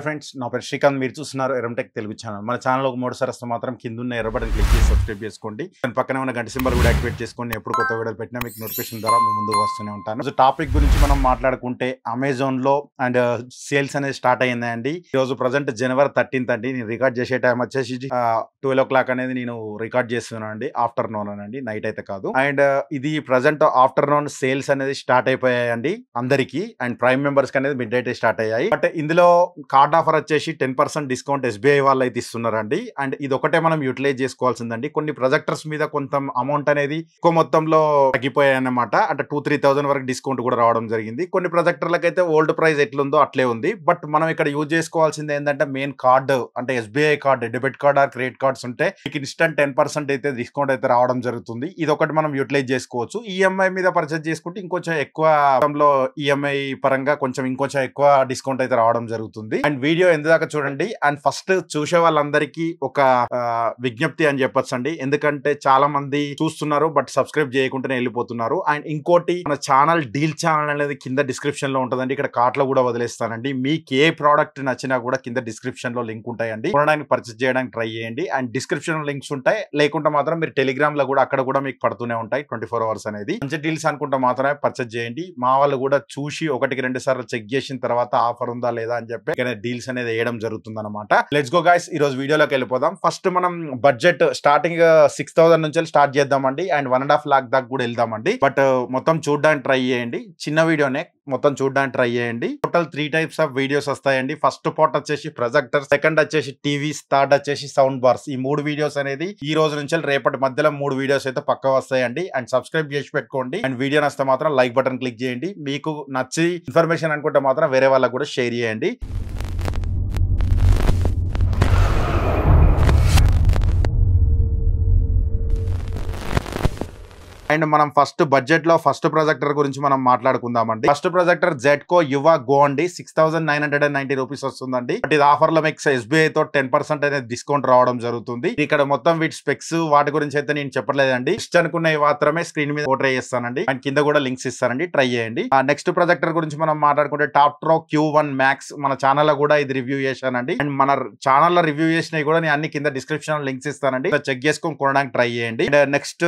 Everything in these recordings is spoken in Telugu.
ఫ్రెండ్స్ నా పేరు శ్రీకాంత్ మీరు చూస్తున్నారు ఎరంటెక్ తెలుగు ఛానల్ మన ఛానల్ ఒక మూడు సార్లు మాత్రం కింద ఉన్న ఎర్ర బటన్ క్లిక్ చేసి సబ్స్క్రైబ్ చేసుకోండి దాని పక్కనే ఉన్న గంట సింబల్ కూడా యాక్టివేట్ చేసుకోండి ఎప్పుడు కొత్త వీడియోలు పెట్టినా మీకు నోటిఫికేషన్ ద్వారా మీ ముందుకు వస్తూనే ఉంటాను సో టాపిక్ గురించి మనం మాట్లాడుకుంటే అమెజాన్ లో అండ్ సేల్స్ అనేది స్టార్ట్ అయ్యిందండి ఈ రోజు ప్రజెంట్ జనవరి 13th అండి నేను రికార్డ్ చేసే టైం వచ్చేసి 12 o'clock అనేది నేను రికార్డ్ చేస్తున్నాను అండి ఆఫ్టర్నూన్ అండి నైట్ అయితే కాదు అండ్ ఇది ప్రజెంట్ ఆఫ్టర్నూన్ సేల్స్ అనేది స్టార్ట్ అయిపోయాయండి అందరికి అండ్ ప్రైమ్ మెంబర్స్ అనేది మిడ్ నైట్ స్టార్ట్ అయ్యాయి బట్ ఇందులో కార్డ్ ఆఫర్ వచ్చేసి 10% డిస్కౌంట్ SBI వాళ్ళు అయితే ఇస్తున్నారండి అండ్ ఇది ఒకటే మనం యూటిలైజ్ చేసుకోవాల్సిందండి కొన్ని ప్రొజెక్టర్స్ మీద కొంత అమౌంట్ అనేది ఎక్కువ మొత్తంలో తగ్గిపోయాయి అన్నమాట అంటే 2-3,000 వరకు డిస్కౌంట్ కూడా రావడం జరిగింది కొన్ని ప్రొజెక్టర్లకు అయితే ఓల్డ్ ప్రైస్ ఎట్లుందో అట్లే ఉంది బట్ మనం ఇక్కడ యూజ్ చేసుకోవాల్సింది ఏంటంటే మెయిన్ కార్డు అంటే SBI card debit card or credit cards ఉంటే మీకు ఇన్స్టెంట్ 10% అయితే డిస్కౌంట్ అయితే రావడం జరుగుతుంది ఇది ఒకటి మనం యూటిలైజ్ చేసుకోవచ్చు ఈఎంఐ మీద పర్చేజ్ చేసుకుంటే ఇంకొంచెం ఎక్కువ ఈఎంఐ పరంగా కొంచెం ఇంకొంచెం ఎక్కువ డిస్కౌంట్ అయితే రావడం జరుగుతుంది అండ్ వీడియో ఎంతదాకా చూడండి అండ్ ఫస్ట్ చూసే వాళ్ళందరికీ ఒక విజ్ఞప్తి అని చెప్పొచ్చు అండి ఎందుకంటే చాలా మంది చూస్తున్నారు బట్ సబ్స్క్రైబ్ చేయకుండానే వెళ్ళిపోతున్నారు అండ్ ఇంకోటి మన ఛానల్ డీల్ ఛానల్ అనేది కింద డిస్క్రిప్షన్ లో ఉంటుందండి ఇక్కడ కార్ట్ లో కూడా వదిలేస్తానండి మీకు ఏ ప్రోడక్ట్ నచ్చినా కూడా కింద డిస్క్రిప్షన్ లో లింక్ ఉంటాయండి కొనడానికి పర్చేస్ చేయడానికి ట్రై చేయండి అండ్ డిస్క్రిప్షన్ లో లింక్స్ ఉంటాయి లేకుంటే మాత్రం మీరు టెలిగ్రామ్ లో కూడా అక్కడ కూడా మీకు పడుతూనే ఉంటాయి 24 hours అనేది మంచి డీల్స్ అనుకుంటే మాత్రమే పర్చేస్ చేయండి మా వాళ్ళు కూడా చూసి 1-2 సార్లు చెక్ చేసిన తర్వాత ఆఫర్ ఉందా లేదా అని చెప్పి డీల్స్ అనేది వేయడం జరుగుతుంది అనమాట లెట్స్ గో గైస్ ఈ రోజు వీడియోలోకి వెళ్ళిపోదాం ఫస్ట్ మనం బడ్జెట్ స్టార్టింగ్ 6,000 నుంచి స్టార్ట్ చేద్దామండి అండ్ 1.5 lakh దాకా కూడా వెళ్దామండి బట్ మొత్తం చూడడానికి ట్రై చేయండి చిన్న వీడియోనే మొత్తం చూడడానికి ట్రై చేయండి టోటల్ 3 types ఆఫ్ వీడియోస్ వస్తాయండి ఫస్ట్ పార్ట్ వచ్చేసి ప్రొజెక్టర్ సెకండ్ వచ్చేసి టీవీస్ థర్డ్ వచ్చేసి సౌండ్ బార్స్ ఈ 3 వీడియోస్ అనేది ఈ రోజు నుంచి రేపటి మధ్యలో 3 వీడియోస్ అయితే పక్కా వస్తాయండి అండ్ సబ్స్క్రైబ్ చేసి పెట్టుకోండి అండ్ వీడియో నచ్చితే మాత్రం లైక్ బటన్ క్లిక్ చేయండి మీకు నచ్చి ఇన్ఫర్మేషన్ అనుకుంటే మాత్రం వేరే వాళ్ళకు కూడా షేర్ చేయండి అండ్ మనం ఫస్ట్ బడ్జెట్ లో ఫస్ట్ ప్రొజెక్టర్ గురించి మనం మాట్లాడుకుందామండి ఫస్ట్ ప్రొజెక్టర్ జెడ్కో యువ గో అండి 6,990 రూపీస్ వస్తుందండి బట్ ఇది ఆఫర్ లో మీకు SBI తో 10% అనేది డిస్కౌంట్ రావడం జరుగుతుంది ఇక్కడ మొత్తం వీటి స్పెక్స్ వాటి గురించి అయితే నేను చెప్పలేదండి ఇష్ట అనుకున్నవి మాత్రమే స్క్రీన్ మీద ట్రై చేస్తానండి అండ్ కింద కూడా లింక్స్ ఇస్తానండి ట్రై చేయండి నెక్స్ట్ ప్రొజెక్టర్ గురించి మనం మాట్లాడుకుంటే టాప్ట్రో Q1 Max మన ఛానల్ లో కూడా ఇది రివ్యూ చేశానండి అండ్ మన ఛానల్ లో రివ్యూ చేసినవి కూడా నేను అన్ని కింద డిస్క్రిప్షన్ లింక్స్ ఇస్తానండి చెక్ చేసుకొని కొనడానికి ట్రై చేయండి నెక్స్ట్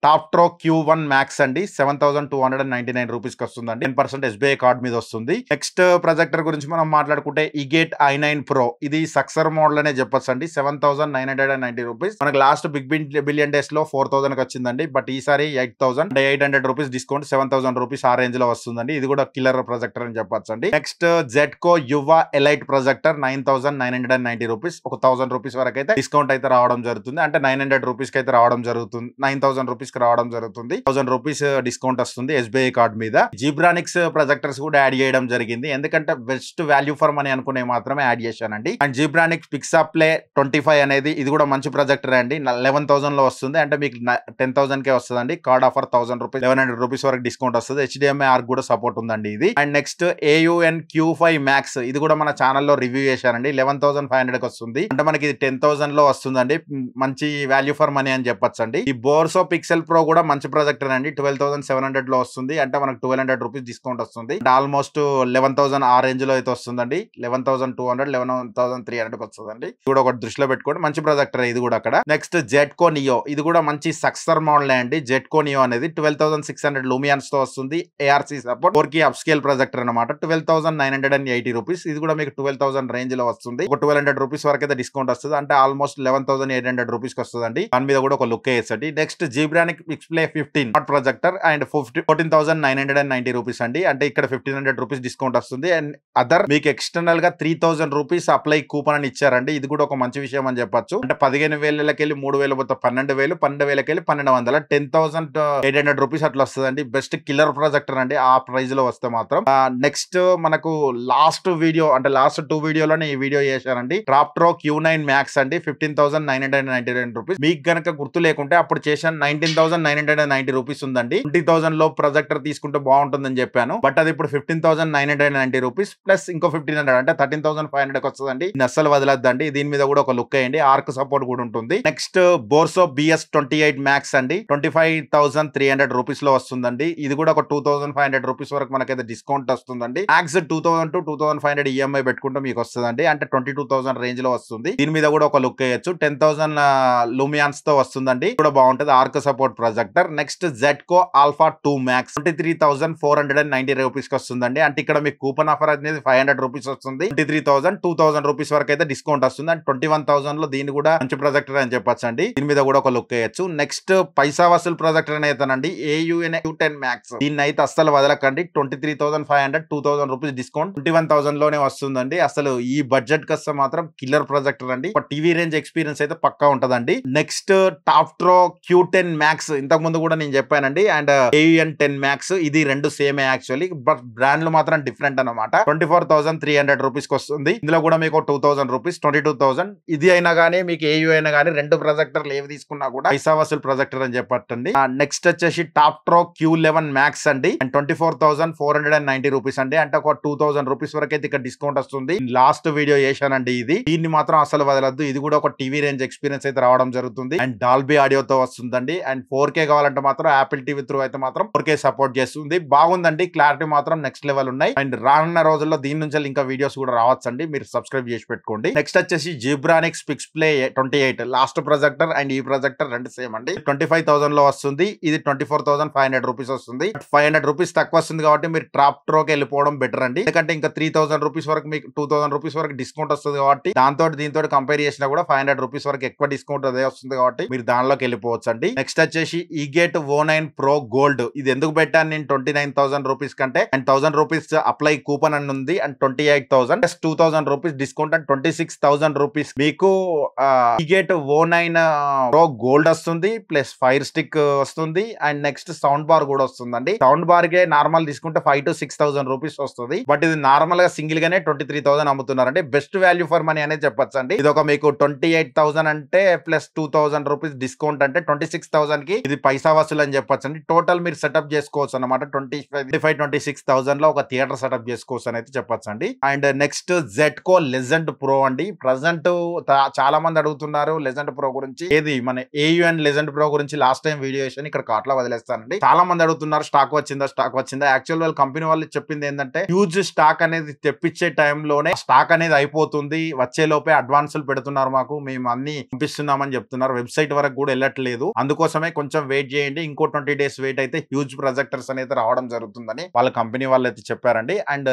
టాప్ట్రో Q1 Max అండి 7,299 రూపీస్ కి వస్తుందండి 10% SBI కార్డ్ మీద వస్తుంది నెక్స్ట్ ప్రొజెక్టర్ గురించి మనం మాట్లాడుకుంటే ఇగేట్ i9 Pro ఇది సక్సర్ మోడల్ అనే చెప్పొచ్చు అండి 7,990 రూపీస్ మనకి లాస్ట్ బిగ్ బిలియన్ డేస్ లో 4,000 కి వచ్చిందండి బట్ ఈసారి 8,800 రూపీస్ డిస్కౌంట్ 7,000 రూపీస్ ఆ రేంజ్ లో వస్తుందండి ఇది కూడా కిల్లర్ ప్రొజెక్టర్ అని చెప్పొచ్చు అండి నెక్స్ట్ జెడ్కో యువ ఎలైట్ ప్రొజెక్టర్ 9,990 రూపీస్ 1,000 రూపీస్ వరకు అయితే డిస్కౌంట్ అయితే రావడం జరుగుతుంది అంటే 900 రూపీస్ కి అయితే రావడం జరుగుతుంది 9,000 రూపీస్ కి రావడం జరుగుతుంది 1,000 రూపీస్ డిస్కౌంట్ వస్తుంది SBI కార్డ్ మీద జీబ్రానిక్స్ ప్రొజెక్టర్స్ కూడా యాడ్ చేయడం జరిగింది ఎందుకంటే బెస్ట్ వాల్యూ ఫర్ మనీ అనుకునే మాత్రమే యాడ్ చేశానండి అండ్ జీబ్రానిక్స్ పిక్సాప్లే 25 అనేది ఇది కూడా మంచి ప్రొజెక్టర్ అండి 11,000 లో వస్తుంది అంటే మీకు 10,000 కే వస్తుందండి కార్డ్ ఆఫర్ 1,000 రూపీస్ 1,100 రూపీస్ వరకు డిస్కౌంట్ వస్తుంది HDMI ఆర్క్ కూడా సపోర్ట్ ఉందండి ఇది and next AUN Q5 Max ఇది కూడా మన ఛానల్లో రివ్యూ చేశానండి 11,500 కి వస్తుంది అంటే మనకి ఇది 10,000 లో వస్తుందండి మంచి వాల్యూ ఫర్ మనీ అని చెప్పొచ్చు అండి ఈ బోర్సో పిక్సెల్ ప్రో కూడా మంచి ప్రొజెక్టర్ అండి 12,700 లో వస్తుంది అంటే మనకు 1,200 రూపీస్ డిస్కౌంట్ వస్తుంది ఆల్మోస్ట్ 11,000 ఆ రేంజ్ లో అయితే వస్తుందండి 11,200 11,300 వస్తుందండి ఇది కూడా ఒకటి దృష్టిలో పెట్టుకోండి మంచి ప్రొజెక్టర్ ఇది కూడా అక్కడ నెక్స్ట్ జెడ్కో నియో ఇది కూడా మంచి సక్సర్ మోడల్ అండి జెడ్కో నియో అనేది 12,600 లూమియాన్స్ తో వస్తుంది ARC support 4K up scale projector అనమాట 12,980 రూపీస్ ఇది కూడా మీకు 12,000 రేంజ్ లో వస్తుంది ఒక 1,200 రూపీస్ వరకు అయితే డిస్కౌంట్ వస్తుంది అంటే ఆల్మోస్ట్ 11,800 రూపీస్ కి వస్తుందండి దాని మీద కూడా ఒక లుక్ వేసండి next Zebronic Pixplay 15 projector and 14,990 rupees అండి అంటే ఇక్కడ 1,500 రూపీస్ డిస్కౌంట్ వస్తుంది అండ్ అదర్ మీకు ఎక్స్టర్నల్ గా 3,000 రూపీస్ అప్లై కూపన్ అని ఇచ్చారండి ఇది కూడా ఒక మంచి విషయం అని చెప్పొచ్చు అంటే 15,000 వెళ్ళి 3,000 పోతే 12,000 12,000 వెళ్ళి 1,200 10,800 రూపీస్ అట్లా వస్తుందండి బెస్ట్ కిల్లర్ ప్రొజెక్టర్ అండి ఆ ప్రైస్ లో వస్తే మాత్రం నెక్స్ట్ మనకు లాస్ట్ వీడియో అంటే లాస్ట్ 2 వీడియోలోనే ఈ వీడియో చేశానండి టాప్ట్రో Q9 Max అండి 15,999 రూపీస్ మీకు గనక గుర్తు లేకుంటే అప్పుడు చేశాను 19,000 16,990 రూపీస్ ఉందండి. 20,000 లో ప్రొజెక్టర్ తీసుకుంటే బాగుంటుందని చెప్పాను. బట్ అది ఇప్పుడు 15,990 రూపీస్ ప్లస్ ఇంకో 1,500 అంటే 13,500 వస్తుందండి. అస్సలు వదలద్దండి. దీని మీద కూడా ఒక లుక్ వేయండి. ఆర్క్ సపోర్ట్ కూడా ఉంటుంది. నెక్స్ట్ బోర్సో BS28 మ్యాక్స్ అండి. 25,300 రూపీస్ లో వస్తుందండి. ఇది కూడా ఒక 2,500 రూపీస్ వరకు మనకైతే డిస్కౌంట్ వస్తుందండి. మ్యాక్స్ 2,000 to 2,500 ఈఎంఐ పెట్టుకుంటే మీకు వస్తుందండి. అంటే 22,000 రేంజ్ లో వస్తుంది. దీని మీద కూడా ఒక లుక్ వేయచ్చు. 10,000 లూమియాన్స్ తో వస్తుందండి. కూడా బాగుంటది. ARC support projector. Next Zedco alpha 2 max 23,490 rupees కి వస్తుందండి. అంటే ఇక్కడ మీకు కూపన్ ఆఫర్ అనేది 500 రూపీస్ వస్తుంది. 23,000 రూపీస్ వరకు అయితే డిస్కౌంట్ వస్తుంది. అంటే 21,000 లో దీని కూడా మంచి ప్రొజెక్టర్ అని చెప్పొచ్చు అండి. దీని మీద కూడా ఒక లుక్ వేయచ్చు. నెక్స్ట్ పైసా వసూలు ప్రొజెక్టర్ అయితేనండి AUN Q10 మ్యాక్స్. దీన్ని అయితే అస్సలు వదలకండి. 23,500 2,000 రూపీస్ డిస్కౌంట్ 21,000 లోనే వస్తుందండి. అసలు ఈ బడ్జెట్ కస్తే మాత్రం కిల్లర్ ప్రొజెక్టర్ అండి. టీవీ రేంజ్ ఎక్స్పీరియన్స్ అయితే పక్కా ఉంటదండి. నెక్స్ట్ టాప్ట్రో Q10 మ్యాక్స్ ఇంతకు ముందు కూడా నేను చెప్పానండి. అండ్ AUN 10 మ్యాక్స్ ఇది రెండు సేమ్ యాక్చువల్లీ, బట్ బ్రాండ్లు మాత్రం డిఫరెంట్ అనమాట. 24,300 రూపీస్ కి వస్తుంది. ఇందులో కూడా మీకు 2,000 రూపీస్ 22,000. ఇది అయినా కానీ మీకు AU అయినా కానీ రెండు ప్రొజెక్టర్లు ఏవి తీసుకున్నా కూడా పైసా వసూలు ప్రొజెక్టర్ అని చెప్పండి. నెక్స్ట్ వచ్చేసి టాప్ట్రో Q11 మ్యాక్స్ అండి. అండ్ 24,490 రూపీస్ అండి. అంటే ఒక 2,000 రూపీస్ వరకు అయితే ఇక్కడ డిస్కౌంట్ వస్తుంది. లాస్ట్ వీడియో చేశానండి ఇది. దీన్ని మాత్రం అసలు వదలద్దు. ఇది కూడా ఒక టీవీ రేంజ్ ఎక్స్పీరియన్స్ అయితే రావడం జరుగుతుంది. అండ్ డాల్బీ ఆడియోతో వస్తుందండి. అండ్ 4K కావాలంటే మాత్రం యాపిల్ టీవీ త్రూ అయితే మాత్రం 4K సపోర్ట్ చేస్తుంది. బాగుందండి. క్లారిటీ మాత్రం నెక్స్ట్ లెవెల్ ఉన్నాయి. అండ్ రానున్న రోజుల్లో దీని నుంచి ఇంకా వీడియోస్ కూడా రావచ్చండి. మీరు సబ్స్క్రైబ్ చేసి పెట్టుకోండి. నెక్స్ట్ వచ్చేసి జిబ్రానిక్స్ పిక్స్ప్లే 28 లాస్ట్ ప్రొజెక్టర్ అండ్ ఈ ప్రొజెక్టర్ రెండు సేమ్ అండి. 25,000 లో వస్తుంది. ఇది 24,500 రూపీస్ వస్తుంది. 500 రూపీస్ తక్కువ వస్తుంది కాబట్టి మీరు టాప్ట్రోకి వెళ్ళిపోవడం బెటర్ అండి. ఎందుకంటే ఇంకా 3,000 రూపీస్ వరకు మీకు 2,000 రూపీస్ వరకు డిస్కౌంట్ వస్తుంది కాబట్టి దీంతో కంపేర్ చేసినా కూడా 500 రూపీస్ వరకు ఎక్కువ డిస్కౌంట్ అదే వస్తుంది కాబట్టి మీరు దానిలోకి వెళ్ళిపోవచ్చు అండి. నెక్స్ట్ వచ్చేసి ఈగేట్ O9 Pro గోల్డ్. ఇది ఎందుకు పెట్టాను నేను 29,000 రూపీస్ కంటే, అండ్ 1,000 రూపీస్ అప్లై కూపన్ అని ఉంది. And 28,000 plus 2,000 rupees discount and 26,000 rupees మీకు ఈగేట్ O9 Pro గోల్డ్ వస్తుంది. ప్లస్ ఫైర్ స్టిక్ వస్తుంది. అండ్ నెక్స్ట్ సౌండ్ బార్ కూడా వస్తుందండి. సౌండ్ బార్ కే నార్మల్ తీసుకుంటే 5,000 to 6,000 రూపీస్ వస్తుంది. బట్ ఇది నార్మల్ గా సింగిల్ గానే 23,000 అమ్ముతున్నారండి. బెస్ట్ వాల్యూ ఫర్ మనీ అనేది చెప్పొచ్చు అండి. ఇది ఒక మీకు 28,000 అంటే ప్లస్ 2,000 రూపీస్ డిస్కౌంట్ అంటే 26,000 కి ఇది పైసా వసూలు అని చెప్పొచ్చు అండి. టోటల్ మీరు సెటప్ చేసుకోవచ్చు అనమాట. 26,000 లో ఒక థియేటర్ సెటప్ చేసుకోవచ్చు అని అయితే చెప్పొచ్చు అండి. అండ్ నెక్స్ట్ జెడ్కో లెజెండ్ ప్రో అండి. ప్రజెంట్ చాలా మంది అడుగుతున్నారు లెజెండ్ ప్రో గురించి. ఏది మన AUN లెజెండ్ ప్రో గురించి లాస్ట్ టైం వీడియో చేశాను. ఇక్కడ కార్ట్ లో వదిలేస్తానండి. చాలా మంది అడుగుతున్నారు స్టాక్ వచ్చిందా. యాక్చువల్ వాళ్ళ కంపెనీ వాళ్ళు చెప్పింది ఏంటంటే హ్యూజ్ స్టాక్ అనేది తెప్పించే టైంలోనే స్టాక్ అనేది అయిపోతుంది. వచ్చే లోపే అడ్వాన్సులు పెడుతున్నారు మాకు, మేము అన్ని పంపిస్తున్నామని చెప్తున్నారు. వెబ్సైట్ వరకు కూడా వెళ్ళట్లేదు. అందుకోసమే కొంచెం వెయిట్ చేయండి. ఇంకో 20 days వెయిట్ అయితే హ్యూజ్ ప్రొజెక్టర్స్ అనేది రావడం జరుగుతుందని వాళ్ళ కంపెనీ వాళ్ళు అయితే చెప్పారండి. అండ్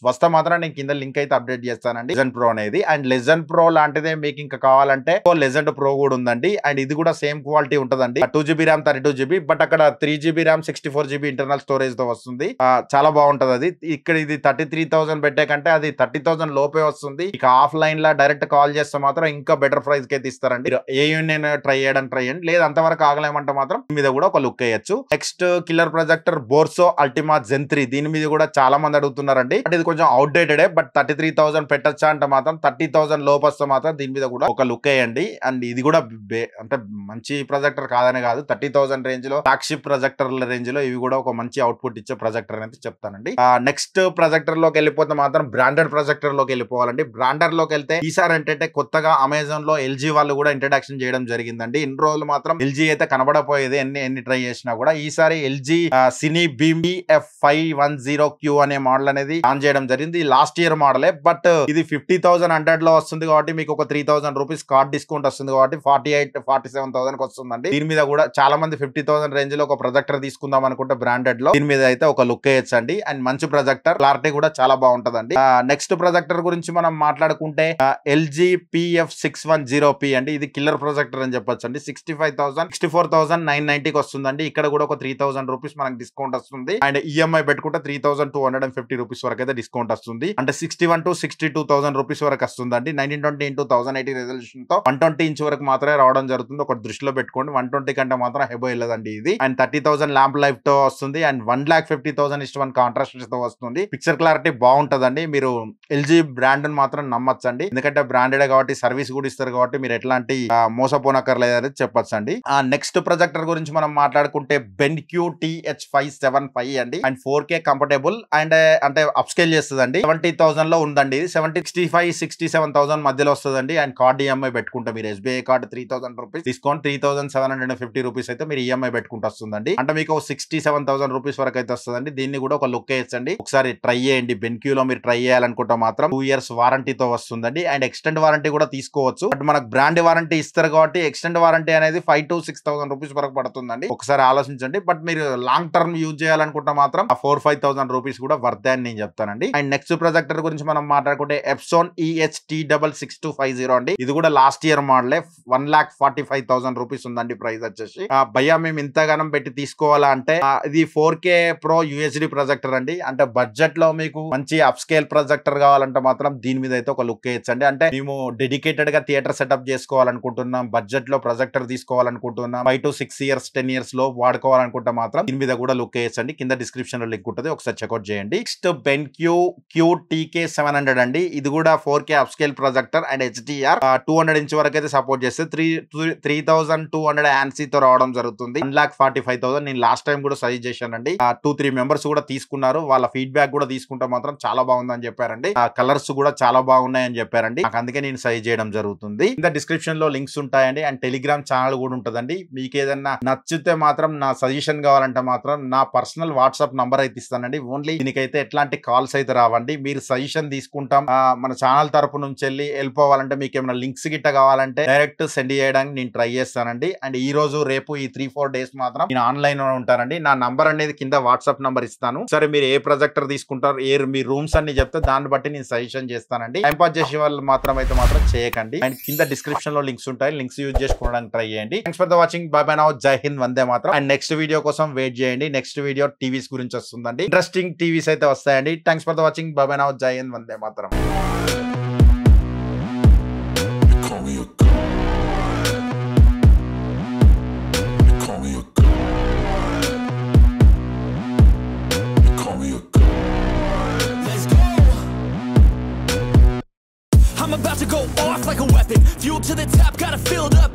వస్తే మాత్రం నేను కింద లింక్ అయితే అప్డేట్ చేస్తానండి లెజెండ్ ప్రో అనేది. అండ్ లెజెండ్ ప్రో లాంటిదే మీకు ఇంకా కావాలంటే లెజెండ్ ప్రో కూడా ఉందండి. అండ్ ఇది కూడా సేమ్ క్వాలిటీ ఉంటదండి. 2GB RAM 32GB, బట్ అక్కడ 3GB RAM 64GB internal storage తో వస్తుంది. చాలా బాగుంటది అది. ఇక్కడ ఇది 33,000 పెట్టే కంటే అది 30,000 లోపే వస్తుంది. ఇక ఆఫ్లైన్ లా డైరెక్ట్ కాల్ చేస్తే మాత్రం ఇంకా బెటర్ ప్రైస్ కి అయితే ఇస్తారండి. AUN ట్రై చేయండి. లేదు అంతవరకు ఆగలేమంటే మాత్రం మీద కూడా ఒక లుక్ వేయచ్చు. నెక్స్ట్ కిల్లర్ ప్రొజెక్టర్ బోర్సో అల్టిమా Zen 3. దీని మీద కూడా చాలా మంది అడుగుతున్నారండి. అంటే ఇది కొంచెం అవుట్డేటెడ్, బట్ 33,000 పెట్టచ్చా అంటే మాత్రం 30,000 లోపు వస్తే మాత్రం దీని మీద కూడా ఒక లుక్ వేయండి. అండ్ ఇది కూడా అంటే మంచి ప్రొజెక్టర్ కాదనే కాదు, 30,000 రేంజ్ లో ఫ్లాగ్షిప్ ప్రొజెక్టర్ల రేంజ్ లో ఇవి కూడా ఒక మంచి అవుట్పుట్ ఇచ్చే ప్రొజెక్టర్ అనేది చెప్తానండి. నెక్స్ట్ ప్రొజెక్టర్ లోకి వెళ్ళిపోతే మాత్రం బ్రాండెడ్ ప్రొజెక్టర్ లోకి వెళ్ళిపోవాలండి. బ్రాండెడ్ లోకి వెళ్తే ఈసారి ఏంటంటే కొత్తగా అమెజాన్ లో LG వాళ్ళు కూడా ఇంట్రడక్షన్ చేయడం జరిగిందండి. ఇన్ని రోజులు మాత్రం LG అయితే కనబడపోయేది ఎన్ని ట్రై చేసినా కూడా. ఈసారి LG సినీ బీమ్ F510Q అనే మోడల్ అనేది లాంచ్ చేయడం జరిగింది. లాస్ట్ ఇయర్ మోడలే, బట్ ఇది 50,100 లో వస్తుంది కాబట్టి మీకు ఒక 3,000 రూపీస్ కార్డ్ డిస్కౌంట్ వస్తుంది కాబట్టి 47,000 కి వస్తుందండి. దీని మీద కూడా చాలా మంది 50,000 రేంజ్ లో ఒక ప్రొజెక్టర్ తీసుకుందాం అనుకుంటే బ్రాండెడ్ లో దీని మీద అయితే ఒక లుక్ వేయచ్చండి. అండ్ మంచి ప్రొజెక్టర్, క్లారిటీ కూడా చాలా బాగుంటదండి. నెక్స్ట్ ప్రొజెక్టర్ గురించి మనం మాట్లాడుకుంటే LG PF610P అండి. ఇది కిల్లర్ ప్రొజెక్టర్ అని చెప్పొచ్చు అండి. 64,990 కి వస్తుందండి. ఇక్కడ కూడా ఒక 3,000 రూపీస్ మనకి డిస్కౌంట్ వస్తుంది. అండ్ EMI పెట్టుకుంటే 3,250 రూపీస్ వరకు అయితే డిస్కౌంట్ వస్తుంది. అంటే 61,000 to 62,000 రూపీస్ వరకు వస్తుందండి. 1920x1080 రెజల్యూషన్ తో 120 ఇంచ్ వరకు మాత్రమే రావడం జరుగుతుంది. ఒక దృష్టిలో పెట్టుకోండి. 120 కంటే మాత్రం హెబో వెళ్ళదండి ఇది. అండ్ 30,000 ల్యాంప్ లైఫ్ తో వస్తుంది. అండ్ 1,50,000:1 కాంట్రాస్ట్ తో వస్తుంది. పిక్చర్ క్లారిటీ బాగుంటదండి. మీరు LG బ్రాండ్ మాత్రం నమ్మచ్చండి. ఎందుకంటే బ్రాండెడ్ కాబట్టి సర్వీస్ కూడా ఇస్తారు కాబట్టి మీరు ఎట్లాంటి మోసపోనక్కర్లేదని చెప్పొచ్చండి. నెక్స్ట్ ప్రొజెక్టర్ గురించి మనం మాట్లాడుకుంటే బెన్క్యూ TH575 అండి. అండ్ 4K కంఫర్టబుల్ అండ్ అంటే అప్ స్కేల్ చేస్తుందండి. 70,000 లో ఉందండి. ఇది 65,000-67,000 మధ్యలో వస్తుందండి. అండ్ కార్డ్ ఈఎంఐ పెట్టుకుంటే మీరు SBI card 3,000 rupees discount 3,750 rupees అయితే మీరు ఈఎంఐ పెట్టుకుంటూ వస్తుందండి. అంటే మీకు 67,000 రూపీస్ వరకు అయితే వస్తుందండి. దీన్ని కూడా ఒక లుక్ వేయచ్చండి. ఒకసారి ట్రై చేయండి. బెన్క్యూలో మీరు ట్రై చేయాలనుకుంటే మాత్రం 2 years వారంటీతో వస్తుందండి. అండ్ ఎక్స్టెండ్ వారంటీ కూడా తీసుకోవచ్చు. బట్ మనకు బ్రాండ్ వారంటీ ఇస్తారు కాబట్టి ఎక్స్టెండ్ వారంటీ అనేది 5,000 to 6,000 రూపీస్ వరకు పడుతుందండి. ఒకసారి ఆలోచించండి. బట్ మీరు లాంగ్ టర్మ్ యూజ్ చేయాలనుకుంటే మాత్రం 4,000-5,000 రూపీస్ కూడా వర్త్ అని నేను చెప్తానండి. అండ్ నెక్స్ట్ ప్రొజెక్టర్ గురించి మనం మాట్లాడుకుంటే ఎప్సోన్ EHT66250 అండి. ఇది కూడా లాస్ట్ ఇయర్ మోడలే. 1,45,000 రూపీస్ ఉందండి ప్రైస్ వచ్చేసి. భయ్యా మేము ఇంతగానం పెట్టి తీసుకోవాలా అంటే ఇది 4K Pro UHD ప్రొజెక్టర్ అండి. అంటే బడ్జెట్ లో మీకు మంచి అప్ స్కేల్ ప్రొజెక్టర్ కావాలంటే మాత్రం దీని మీద అయితే ఒక లుక్ వేయచ్చండి. అంటే మేము డెడికేటెడ్ గా థియేటర్ సెటప్ చేసుకోవాలనుకుంటున్నాం, బడ్జెట్ లో ప్రొజెక్టర్ తీసుకోవాలనుకుంటున్నాం, 5 to 6 years 10 years లో వాడుకోవాలనుకుంటే మాత్రం దీని మీద కూడా లుక్ వేయచ్చండి. కింద డిస్క్రిప్షన్ లో లింక్ ఉంటుంది, ఒకసారి చెక్అౌట్ చేయండి. నెక్స్ట్ బెన్క్యూ QTK700 అండి. ఇది కూడా 4K up scale projector and HDR 200 inch వరకు అయితే సపోర్ట్ చేస్తే 3,200 ANSI తో రావడం జరుగుతుంది. 1,45,000 నేను లాస్ట్ టైం కూడా సజెస్ట్ చేశానండి. 2-3 మెంబర్స్ కూడా తీసుకున్నారు. వాళ్ళ ఫీడ్బ్యాక్ కూడా తీసుకుంటే మాత్రం చాలా బాగుందని చెప్పారండి. కలర్స్ కూడా చాలా బాగున్నాయని చెప్పారండి. నాకు అందుకే నేను సజెస్ట్ చేయడం జరుగుతుంది. కింద డిస్క్రిప్షన్ లో లింక్స్ ఉంటాయండి. అండ్ టెలిగ్రామ్ ఛానల్ కూడా ఉంటదండి. మీకు ఏదన్నా నచ్చితే మాత్రం నా సజెషన్ కావాలంటే మాత్రం నా పర్సనల్ వాట్సాప్ నంబర్ అయితే ఇస్తానండి. ఓన్లీ దీనికైతే ఎట్లాంటి కాల్స్ అయితే రావండి. మీరు సజెషన్ తీసుకుంటాం, మన ఛానల్ తరపు నుంచి వెళ్ళిపోవాలంటే మీకు ఏమైనా లింక్స్ గిట్ట కావాలంటే డైరెక్ట్ సెండ్ చేయడానికి నేను ట్రై చేస్తానండి. అండ్ ఈ రోజు రేపు ఈ 3-4 డేస్ మాత్రం నేను ఆన్లైన్ లో ఉంటానండి. నా నంబర్ అనేది కింద వాట్సాప్ నంబర్ ఇస్తాను. సరే మీరు ఏ ప్రొజెక్టర్ తీసుకుంటారు, మీ రూమ్స్ అన్ని చెప్తే దాన్ని బట్టి నేను సజెషన్ చేస్తానండి. టైం పాస్ చేసే వాళ్ళు మాత్రం చేయకండి. అండ్ కింద డిస్క్రిప్షన్ లో లింక్స్ ఉంటాయి, లింక్స్ యూజ్ చేసుకోవడానికి ట్రై చేయండి. Thanks for the watching. By by now. జై హింద్, వందే మాత్రం. అండ్ నెక్స్ట్ వీడియో కోసం వెయిట్ చేయండి. నెక్స్ట్ వీడియో టీవీస్ గురించి వస్తుందండి. ఇంట్రెస్టింగ్ టీవీస్ అయితే వస్తాయండి. Thanks for the watching. By by now. జై హింద్, వందే మాత్రం. I'm about to go off like a weapon. Fuel to the top, gotta fill up.